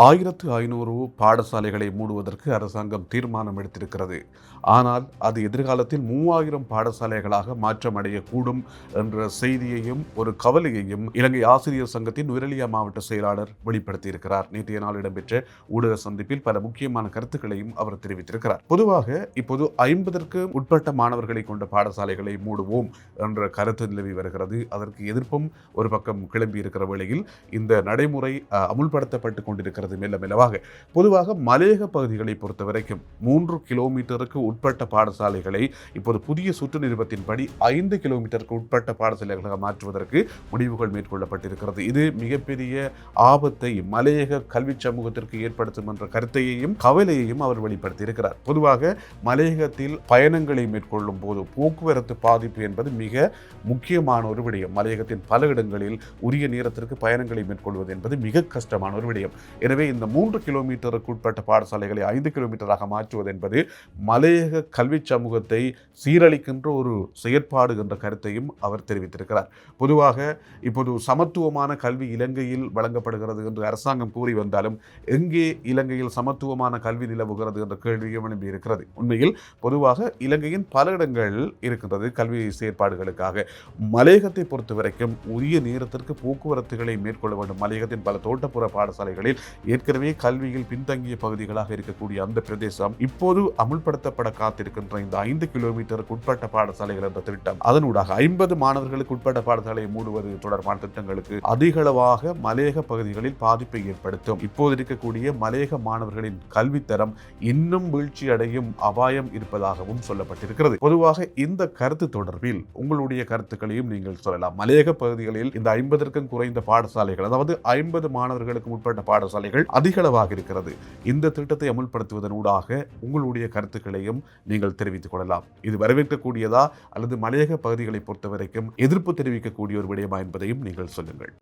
1500 பாடசாலைகளை மூடுவதற்கு அரசாங்கம் தீர்மானம் எடுத்திருக்கிறது. ஆனால் அது எதிர்காலத்தில் 3000 பாடசாலைகளாக மாற்றமடையக்கூடும் என்ற செய்தியையும் ஒரு கவலையையும் இலங்கை ஆசிரியர் சங்கத்தின் நுவரெலியா மாவட்ட செயலாளர் வெளிப்படுத்தியிருக்கிறார். நேற்றைய நாள் இடம்பெற்ற ஊடக சந்திப்பில் பல முக்கியமான கருத்துக்களையும் அவர் தெரிவித்திருக்கிறார். பொதுவாக இப்போது 50ற்கு உட்பட்ட மாணவர்களை கொண்ட பாடசாலைகளை மூடுவோம் என்ற கருத்து நிலவி வருகிறது. அதற்கு எதிர்ப்பும் ஒரு பக்கம் கிளம்பி இருக்கிற வேளையில் இந்த நடைமுறை அமுல்படுத்தப்பட்டுக் கொண்டிருக்கிறது. மெல்லமெல்லவாக பொதுவாக மலையக பகுதிகளை பொறுத்த வரைக்கும் 3 கிலோமீட்டருக்கு உட்பட்ட பாடசாலைகளை இப்போது புதிய சுற்று நிருபத்தின்படி 5 கிலோமீட்டருக்கு உட்பட்ட பாடசாலைகளாக மாற்றுவதற்கு முடிவுகள் மேற்கொள்ளப்பட்டிருக்கிறது. இது மிகப்பெரிய ஆபத்தை மலையக கல்வி சமூகத்திற்கு ஏற்படுத்தும் என்ற கருத்தையையும் கவலையையும் அவர் வெளிப்படுத்தியிருக்கிறார். பொதுவாக மலையகத்தில் பயணங்களை மேற்கொள்ளும் போது போக்குவரத்து பாதிப்பு என்பது மிக முக்கியமான ஒரு விடயம். மலையகத்தின் பல இடங்களில் உரிய நேரத்திற்கு பயணங்களை மேற்கொள்வது என்பது மிக கஷ்டமான ஒரு விடயம். எனவே இந்த 3 கிலோமீட்டருக்கு உட்பட்ட பாடசாலைகளை 5 கிலோமீட்டராக மாற்றுவது என்பது மலையக கல்வி சமூகத்தை சீரழிக்கின்ற ஒரு செயற்பாடு என்ற கருத்தையும் அவர் தெரிவித்திருக்கிறார். பொதுவாக இப்போது சமத்துவமான கல்வி இலங்கையில் வழங்கப்படுகிறது என்று அரசாங்கம் கூறி வந்தாலும் எங்கே இலங்கையில் சமத்துவமான கல்வி நிலவுகிறது என்ற கேள்வியும் எழும்பியிருக்கிறது. உண்மையில் பொதுவாக இலங்கையின் பல இடங்கள் இருக்கின்றது கல்வி செயற்பாடுகளுக்காக. மலையகத்தை பொறுத்த வரைக்கும் உரிய நேரத்திற்கு போக்குவரத்துகளை மேற்கொள்ள வேண்டும். மலையகத்தின் பல தோட்டப்புற பாடசாலைகளில் ஏற்கனவே கல்வியில் பின்தங்கிய பகுதிகளாக இருக்கக்கூடிய அந்த பிரதேசம் இப்போது அமுல்படுத்தப்பட காத்திருக்கின்ற இந்த 5 கிலோமீட்டருக்கு உட்பட்ட பாடசாலைகள் என்ற திட்டம், அதனூடாக 50 மாணவர்களுக்கு உட்பட்ட பாடசாலையை மூடுவது தொடர்பான திட்டங்களுக்கு அதிகளவாக மலையக பகுதிகளில் பாதிப்பை ஏற்படுத்தும். இப்போது இருக்கக்கூடிய மலையக மாணவர்களின் கல்வித்தரம் இன்னும் வீழ்ச்சி அடையும் அபாயம் இருப்பதாகவும் சொல்லப்பட்டிருக்கிறது. பொதுவாக இந்த கருத்து தொடர்பில் உங்களுடைய கருத்துக்களையும் நீங்கள் சொல்லலாம். மலையக பகுதிகளில் இந்த 50க்கும் குறைந்த பாடசாலைகள், அதாவது 50 மாணவர்களுக்கு உட்பட்ட பாடசாலைகள் அதிகளவாக இருக்கிறது. இந்த திட்டத்தை அமுல்படுத்துவதன் ஊடாக உங்களுடைய கருத்துக்களையும் நீங்கள் தெரிவித்துக் கொள்ளலாம். இது வரவேற்கக்கூடியதா அல்லது மலையக பகுதிகளை பொறுத்தவரைக்கும் எதிர்ப்பு தெரிவிக்கக்கூடிய ஒரு விடயமா என்பதையும் நீங்கள் சொல்லுங்கள்.